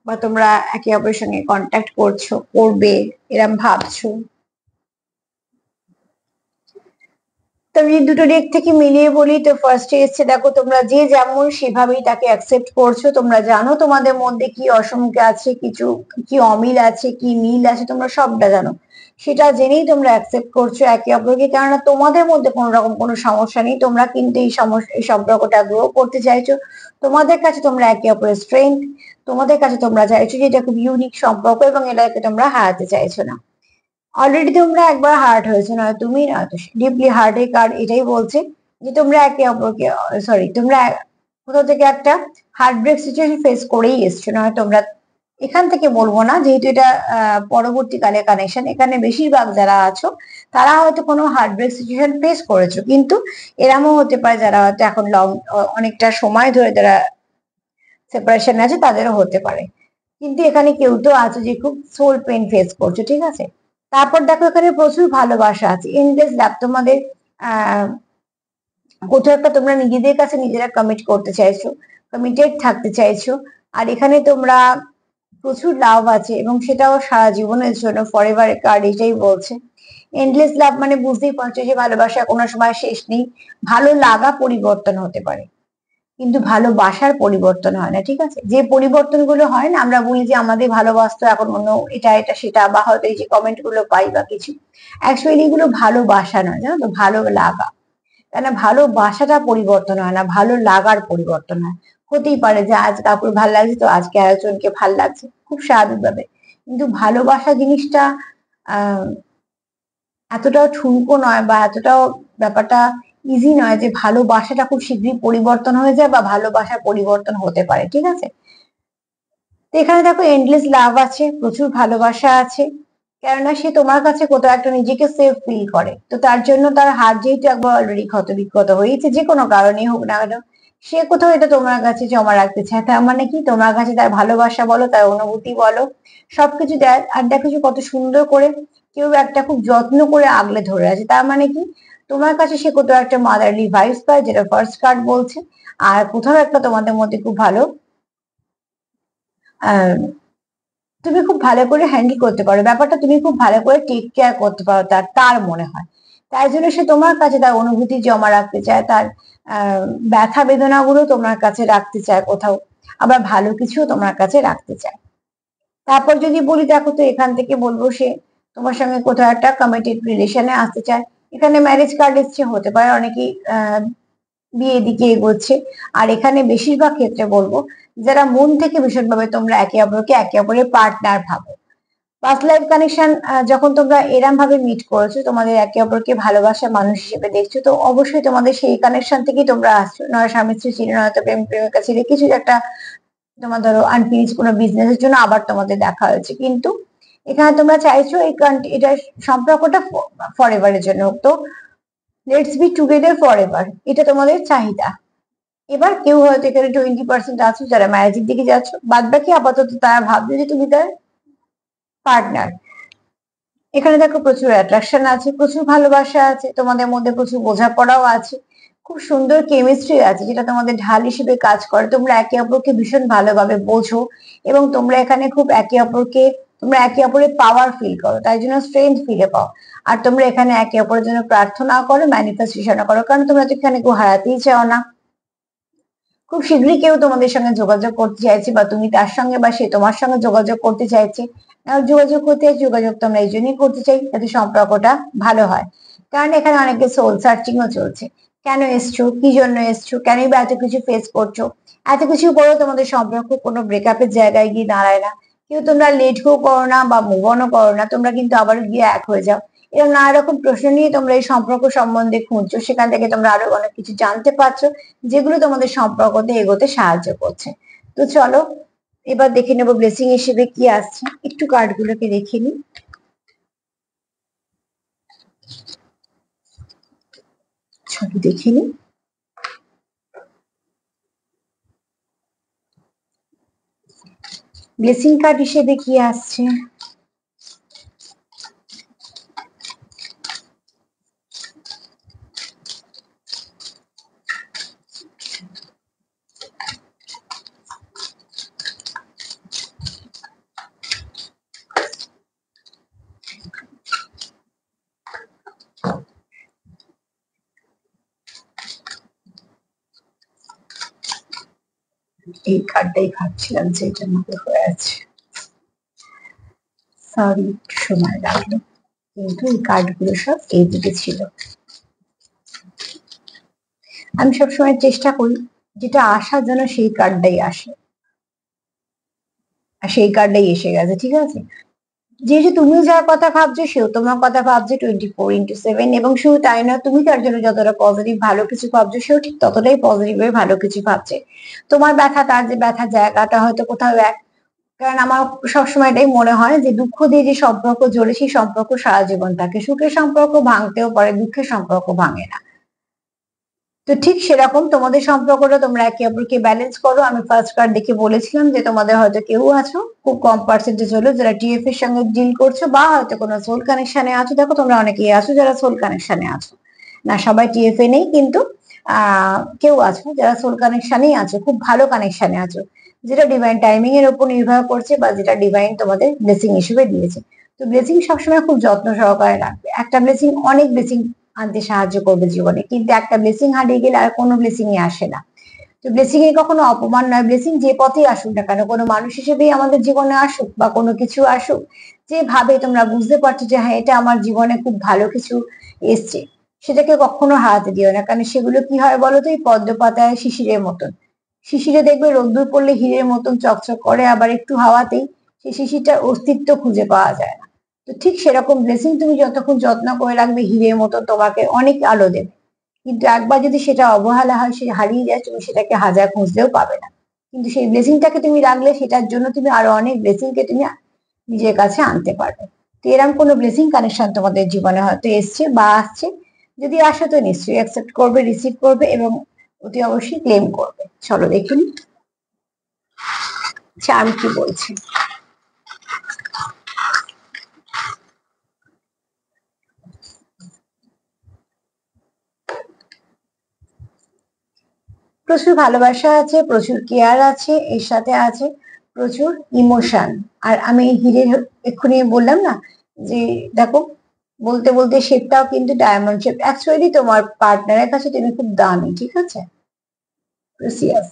বা তোমরা একে অপরের সঙ্গে কন্ট্যাক্ট করছো, করবে, এরম ভাবছো। তো আমি দুটো দিক থেকে মিলিয়ে বলি, তো ফার্স্টে এসছে দেখো তোমরা যে যেমন সেভাবেই তাকে অ্যাকসেপ্ট করছো, তোমরা জানো তোমাদের মধ্যে কি অসংখ্য আছে, কিছু কি অমিল আছে, কি মিল আছে, তোমরা সবটা জানো, সেটা জেনেই তোমরা অ্যাকসেপ্ট করছো একে অপরকে, কেননা তোমাদের মধ্যে কোনো রকম কোনো সমস্যা নেই। তোমরা কিন্তু এই সম্পর্কটা গ্রো করতে চাইছো। তোমাদের কাছে তোমরা একে অপরের স্ট্রেংথ, তোমাদের কাছে তোমরা চাইছো যে এটা খুব ইউনিক সম্পর্ক এবং এটাকে তোমরা হারাতে চাইছো না। অলরেডি তোমরা একবার হার্ট হয়েছে, নয় তুমি নয়তো ডিপলি হার্টের কার্ড এটাই বলছে যে তোমরা একে অপরকে, সরি, তোমরা কোথাও থেকে একটা হার্ট ব্রেক সিচুয়েশন ফেস করেই এসছো। নয় তোমরা, এখান থেকে বলবো না যেহেতু এটা পরবর্তীকালে কানেকশন, এখানে বেশিরভাগ যারা আছো তারা হয়তো কোনো হার্ট ব্রেক সিচুয়েশন ফেস করেছো, কিন্তু এরমও হতে পারে যারা হয়তো এখন অনেকটা সময় ধরে যারা সেপারেশন আছে তাদেরও হতে পারে। কিন্তু এখানে কেউ তো আছে যে খুব সোল পেন ফেস করছো, ঠিক আছে। তারপর দেখো এখানে প্রচুর ভালোবাসা আছে, এন্ডলেস লাভ। তোমাদের আহ কোথাও একটা তোমরা নিজেদের কাছে নিজেরা কমিট করতে চাইছো, কমিটেড থাকতে চাইছো। আর এখানে তোমরা প্রচুর লাভ আছে এবং সেটাও সারা জীবনের জন্য, ফরএভার কার্ড এটাই বলছে। এন্ডলেস লাভ মানে বুঝতেই পারছো যে ভালোবাসা কোনো সময় শেষ নেই। ভালো লাগা পরিবর্তন হতে পারে কিন্তু ভালোবাসার পরিবর্তন হয় না, ঠিক আছে। যে পরিবর্তন গুলো হয় না, আমরা বলি যে আমাদের ভালোবাসতো এখন অন্য এটা এটা সেটা, বা হয়তো এই যে কমেন্ট গুলো পাই বা কিছু, অ্যাকচুয়ালি এগুলো ভালোবাসা নয়, জানো তো, ভালো লাগা। কেন ভালোবাসাটা পরিবর্তন হয় না, ভালো লাগার পরিবর্তন হয়। হতেই পারে যে আজ কাউকে ভাল লাগছে তো আজকে আরেকজনকে ভাল লাগছে, খুব স্বাভাবিকভাবে। কিন্তু ভালোবাসা জিনিসটা আহ এতটাও ঠুনকো নয় বা এতটাও ব্যাপারটা ইজি নয় যে ভালোবাসাটা খুব শীঘ্রই পরিবর্তন হয়ে যায় বা ভালোবাসার পরিবর্তন হতে পারে, ঠিক আছে। তো এখানে দেখো এন্ডলেস লাভ আছে, প্রচুর ভালোবাসা আছে, কেননা সে তোমার কাছে কোথাও একটা নিজেকে সেফ ফিল করে। তো তার জন্য তার হাত যেহেতু একবার অলরেডি ক্ষত বিক্ষত হয়েছে, যে কোনো কারণে হোক না কেন, সে কোথাও এটা তোমার কাছে জমা রাখতে চায়। তার মানে কি, তোমার কাছে তার ভালোবাসা বলো, তার অনুভূতি বলো, সবকিছু দেয়। আর দেখো যে কত সুন্দর করে কেউ একটা খুব যত্ন করে আগলে ধরে আছে। তার মানে কি, তোমার কাছে সে কোথাও একটা মাদারলি ভাইবস পায়, যেটা ফার্স্ট কার্ড বলছে। আর কোথাও একটা তোমাদের মধ্যে খুব ভালো আহ তুমি খুব ভালো করে হ্যান্ডেল করতে পারো ব্যাপারটা, তুমি খুব ভালো করে টেক কেয়ার করতে পারো তার মনে হয়। তাই জন্য সে তোমার কাছে তার অনুভূতি জমা রাখতে চায়, তার ব্যথা বেদনা গুলো তোমার কাছে রাখতে চায় কোথাও, আবার ভালো কিছু তোমার কাছে রাখতে চায়। তারপর যদি বলি, দেখো তো এখান থেকে বলবো সে তোমার সঙ্গে কোথাও একটা কমিটেড রিলেশনে আসতে চায়। এখানে ম্যারেজ কার্ড এসছে, হতে পারে অনেকেই বিয়ে দিকে এগোচ্ছে। আর এখানে বেশিরভাগ ক্ষেত্রে বলবো যারা মন থেকে ভীষণভাবে তোমরা একে অপরের পার্টনার ভাবো, পাস্ট লাইফ কানেকশন যখন তোমরা এরম ভাবে মিট করেছো, তোমাদের একে অপরকে ভালোবাসা মানুষ হিসেবে দেখছো, তো অবশ্যই তোমাদের সেই কানেকশন থেকেই তোমরা আসছো। নয় স্বামী স্ত্রী ছিল, নয়তো প্রেম প্রেমিকা ছিল, কিছু একটা তোমার ধরো আনফিনিশ কোনো বিজনেসের জন্য আবার তোমাদের দেখা হয়েছে। কিন্তু এখানে তোমরা চাইছো এটা সম্পর্কটা ফর এভারের জন্য হোক। তো let's be together for ever, এটা তোমাদের চাহিদা। এবার কেউ হয়তো এখানে 20% আছো যারা ম্যারেজের দিকে যাচ্ছ, বাদ বাকি আপাতত তারা ভাবছে যে তুমি তার পার্টনার। এখানে দেখো প্রচুর অ্যাট্রাকশন আছে, প্রচুর ভালোবাসা আছে, তোমাদের মধ্যে প্রচুর বোঝাপড়াও আছে, খুব সুন্দর কেমিস্ট্রি আছে যেটা তোমাদের ঢাল হিসেবে কাজ করে। তোমরা একে অপরকে ভীষণ ভালোভাবে বোঝো এবং তোমরা এখানে খুব তোমরা একে অপরের পাওয়ার ফিল করো, তাই জন্য স্ট্রেংথ ফিলে পাও। আর তোমরা এখানে একে অপরের জন্য প্রার্থনা করো, ম্যানিফেস্টেশন করো, কারণ তোমরা তো এখানে কেউ হারাতেই চাও না। খুব শীঘ্রই কেউ তোমাদের সঙ্গে যোগাযোগ করতে চাইছে, বা তুমি তার সঙ্গে বা সে তোমার সঙ্গে যোগাযোগ করতে চাইছে। যোগাযোগ করতে যোগাযোগ তো আমরা এই জন্যই করতে চাই যাতে সম্পর্কটা ভালো হয়। কারণ এখানে অনেকে সোল সার্চিং ও চলছে, কেন এসছো, কি জন্য এসছো, কেনই বা এত কিছু ফেস করছো। এত কিছু পরেও তোমাদের সম্পর্ক কোনো ব্রেকআপের জায়গায় গিয়ে দাঁড়ায় না। কেউ তোমরা লেট গো করো না বা মুভ অনও করো না, তোমরা কিন্তু আবার গিয়ে এক হয়ে যাও। এরকম নানা রকম প্রশ্ন নিয়ে তোমরা এই সম্পর্ক সম্বন্ধে খুঁজছো, সেখান থেকে তোমরা আরো অনেক কিছু জানতে পারছো যেগুলো তোমাদের সম্পর্কতে এগোতে সাহায্য করছে। তো চলো এবার দেখে নেবো ব্লেসিং হিসেবে কি আসছে, একটু কার্ড গুলোকে দেখে নি। ছবি দেখে নি। ব্লেসিং কার্ড হিসেবে কি আসছে, এই কার্ডটাই ভাবছিলাম যে এটা মধ্যে হয়ে আছে, সরি একটু সময় লাগলো। কিন্তু এই কার্ডগুলো সব এই দিকে ছিল। আমি সবসময় চেষ্টা করি যেটা আসার জন্য সেই কার্ডটাই আসে, আর সেই কার্ডটাই এসে গেছে। ঠিক আছে, যেহেতু তুমি যার কথা ভাবছো সেও তোমার কথা ভাবছে 24/7, এবং শুধু তাই না, তুমি তার জন্য যতটা পজিটিভ ভালো কিছু ভাবছো সেও ঠিক ততটাই পজিটিভ ভাবে ভালো কিছু ভাবছে। তোমার ব্যথা তার যে ব্যথা জায়গাটা হয়তো কোথাও এক, কারণ আমার সবসময় এটাই মনে হয় যে দুঃখ দিয়ে যে সম্পর্ক জড়ে সেই সম্পর্ক সারা জীবন থাকে, সুখের সম্পর্ক ভাঙতেও পারে, দুঃখের সম্পর্ক ভাঙে না। তো ঠিক সেরকম তোমাদের সম্পর্কটা তোমরা একে অপরকে ব্যালেন্স করো। আমি ফার্স্ট কার্ড দেখে বলেছিলাম যে তোমাদের হয়তো কেউ আছো খুব কম পার্সেন্টেজ হলো যারা টিএফ এর সঙ্গে ডিল করছো, বা হয়তো কোনো সোল কানেকশনে আছো। দেখো তোমরা অনেকেই আছো যারা সোল কানেকশনে আছো, না সবাই টিএফ এ নেই, কিন্তু কেউ আছো যারা সোল কানেকশনেই আছো, খুব ভালো কানেকশনে আছো, যেটা ডিভাইন টাইমিং এর উপর নির্ভর করছে বা যেটা ডিভাইন তোমাদের ব্লেসিং হিসেবে দিয়েছে। তো ব্লেসিং সবসময় খুব যত্ন সহকারে রাখবে। একটা ব্লেসিং অনেক ব্লেসিং আনতে সাহায্য করবে জীবনে, কিন্তু একটা ব্লেসিং হারিয়ে গেলে আর কোনো ব্লেসিং আসে না। তো ব্লেসিং এর কখনো অপমান নয়, ব্লেসিং যে পথেই আসুক না কেন, কোনো মানুষ হিসেবেই আমাদের জীবনে আসুক বা কোনো কিছু আসুক, যেভাবে তোমরা বুঝতে পারছো যে হ্যাঁ এটা আমার জীবনে খুব ভালো কিছু এসছে, সেটাকে কখনো হারাতে দিও না। কারণ সেগুলো কি হয় বলতো, এই পদ্ম পাতায় শিশিরের মতন। শিশিরে দেখবে রোদ্দুর পড়লে হীরের মতন চকচক করে, আবার একটু হাওয়াতেই সেই শিশিরটার অস্তিত্ব খুঁজে পাওয়া যায় না। তো ঠিক সেরকম ব্লেসিং তুমি যতক্ষণ যত্ন করে রাখবে হীরের মতো তোমাকে অনেক আলো দেবে, কিন্তু একবার যদি সেটা অবহেলা হয়, সে হারিয়ে যায়, তুমি সেটাকে হাজার খুঁজলেও পাবে না। কিন্তু সেই ব্লেসিংটাকে তুমি রাখলে সেটার জন্য তুমি আরো অনেক ব্লেসিংকে তুমি নিজের কাছে আনতে পারবে। তো এরকম কোনো ব্লেসিং কানেকশন তোমাদের জীবনে হয়তো এসছে বা আসছে, যদি আসে তো নিশ্চয়ই অ্যাকসেপ্ট করবে, রিসিভ করবে এবং অতি অবশ্যই ক্লেম করবে। চলো দেখুন চার্ম কি বলছে। প্রচুর ভালোবাসা আছে, প্রচুর কেয়ার আছে, এর সাথে আছে প্রচুর ইমোশন। আর আমি হিরের এক্ষুনি বললাম না যে দেখো, বলতে বলতে শেপটাও কিন্তু ডায়মন্ড শেপ। অ্যাকচুয়ালি তোমার পার্টনারের কাছে তুমি খুব দামি, ঠিক আছে, প্রেসিয়াস।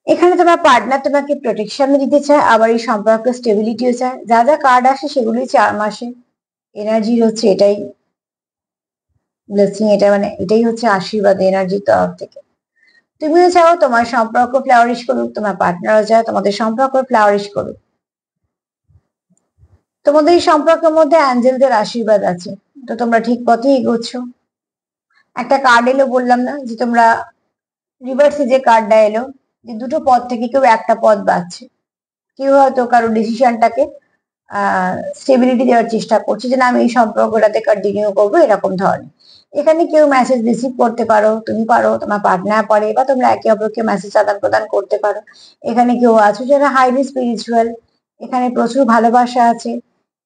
এখানে তোমার পার্টনার তোমাকে প্রোটেকশন দিতে চায়, আবার এই সম্পর্কে স্টেবিলিটিও চায়। যা যা কার্ড আসে সেগুলি 4 মাসে এনার্জির হচ্ছে এটাই ব্লেসিং, এটা মানে এটাই হচ্ছে আশীর্বাদ এনার্জির তরফ থেকে। তুমিও চাও তোমার সম্পর্ক ফ্লাওয়ারিশ করুক, তোমার পার্টনারও চায় তোমাদের সম্পর্ক ফ্লাওয়ারিশ করুক। তোমাদের এই সম্পর্কের মধ্যে অ্যাঞ্জেলদের আশীর্বাদ আছে, তো তোমরা ঠিক পথে এগোচ্ছ। একটা কার্ড এলো বললাম না যে তোমরা, রিভার্সে যে কার্ডটা এলো, যে দুটো পথ থেকে কেউ একটা পথ বাছছে। কেউ হয়তো কারো ডিসিশনটাকে স্টেবিলিটি দেওয়ার চেষ্টা করছে যে না আমি এই সম্পর্কটাতে কন্টিনিউ করবো, এরকম ধরনের। এখানে কেউ মেসেজ রিসিভ করতে পারো, তুমি পারো, তোমার পার্টনার পারে, বা তোমরা একে অপরকে মেসেজ আদান প্রদান করতে পারো। এখানে কেউ আছো যারা হাইলি স্পিরিচুয়াল, এখানে প্রচুর ভালোবাসা আছে,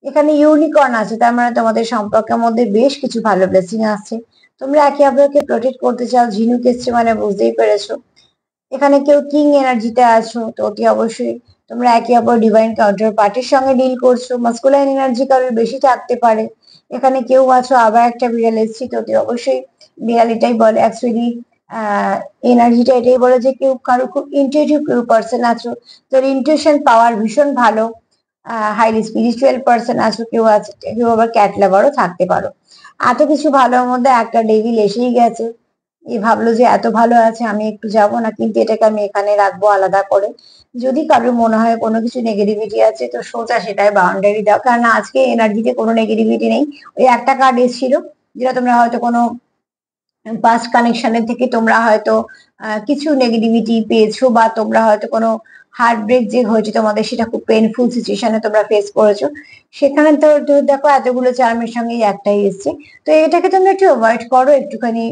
এখানে ইউনিকর্ন আছে, তার মানে তোমাদের সম্পর্কের মধ্যে বেশ কিছু ভালো ব্লেসিং আছে। তোমরা একে অপরকে প্রোটেক্ট করতে চাও, ঝিনুক এসছে মানে বুঝতেই পেরেছো। এখানে কেউ কিং এনার্জিতে আছো, তো অতি অবশ্যই তোমরা একে অপর ডিভাইন কাউন্টার পার্টির সঙ্গে ডিল করছো। মাস্কুলাইন এনার্জি কারোর বেশি থাকতে পারে। এখানে কেউ আছো, আবার একটা বিড়াল এসছি, তো অতি অবশ্যই বিড়াল এটাই বলে অ্যাকচুয়ালি, এনার্জিটা এটাই বলে যে কেউ কারো খুব ইন্টুইটিভ কেউ পার্সন আছো, তোর ইন্টুইশন পাওয়ার ভীষণ ভালো, হাইলি স্পিরিচুয়াল পার্সন আছো কেউ আছে, কেউ আবার ক্যাট লাভারও থাকতে পারো। এত কিছু ভালোর মধ্যে একটা ডেভিল এসেই গেছে। এ ভাবলো যে এত ভালো আছে আমি একটু যাব না, কিন্তু এটাকে আমি এখানে রাখবো আলাদা করে। যদি কারোর মনে হয় কোনো কিছু নেগেটিভিটি আছে তো সোজা সেটাই বাউন্ডারি দাও, কারণ আজকে এনার্জিতে কোনো নেগেটিভিটি নেই। ওই একটা কার্ড এসেছিল যেটা তোমরা হয়তো কোনো পাস্ট কানেকশনের থেকে তোমরা হয়তো কিছু নেগেটিভিটি পেয়েছো, বা তোমরা হয়তো কোনো হার্ট ব্রেক যে হয়েছে তোমাদের, সেটা খুব পেইনফুল সিচুয়েশনে তোমরা ফেস করেছো। সেখানে তো তো দেখো এতগুলো চার্মের সঙ্গে একটাই এসছে। তো এটাকে তোমরা একটু অ্যাভয়েড করো, একটুখানি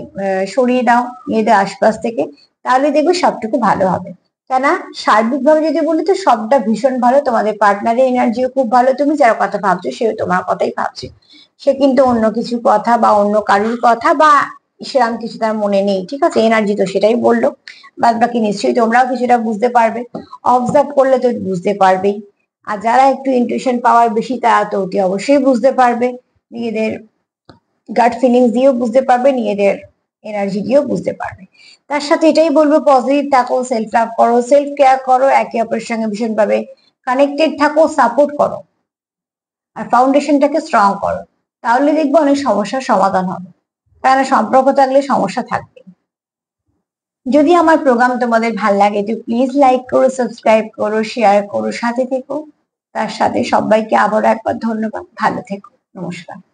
সরিয়ে দাও নিজেদের আশপাশ থেকে, তাহলে দেখবে সবটুকু ভালো হবে। কেননা সার্বিকভাবে যদি বলি তো সবটা ভীষণ ভালো, তোমাদের পার্টনারের এনার্জিও খুব ভালো, তুমি যার কথা ভাবছো সেও তোমার কথাই ভাবছে। সে কিন্তু অন্য কিছু কথা বা অন্য কারুর কথা বা সেরকম কিছু তার মনে নেই, ঠিক আছে, এনার্জি তো সেটাই বললো। বাদ বাকি নিশ্চয়ই তোমরাও কিছুটা বুঝতে পারবে, অবজার্ভ করলে তো বুঝতে পারবেই। আর যারা একটু ইনটিউশন পাওয়ার বেশি তারা তো অতি অবশ্যই বুঝতে পারবে, নিজেদের গাট ফিলিংস দিয়েও বুঝতে পারবে, নিজেদের এনার্জি দিয়েও বুঝতে পারবে। তার সাথে এটাই বলবো, পজিটিভ থাকো, সেলফ লাভ করো, সেলফ কেয়ার করো, একে অপরের সঙ্গে ভীষণভাবে কানেক্টেড থাকো, সাপোর্ট করো। আর ফাউন্ডেশনটাকে স্ট্রং করো, তাহলে দেখবে অনেক সমস্যার সমাধান হবে। কারণ সম্পর্ক থাকলে সমস্যা থাকবে। যদি আমার প্রোগ্রাম তোমাদের ভাল লাগে তো প্লিজ লাইক করো, সাবস্ক্রাইব করো, শেয়ার করো, সাথে থেকো। তার সাথে সবাইকে আবারও একবার ধন্যবাদ। ভালো থেকো। নমস্কার।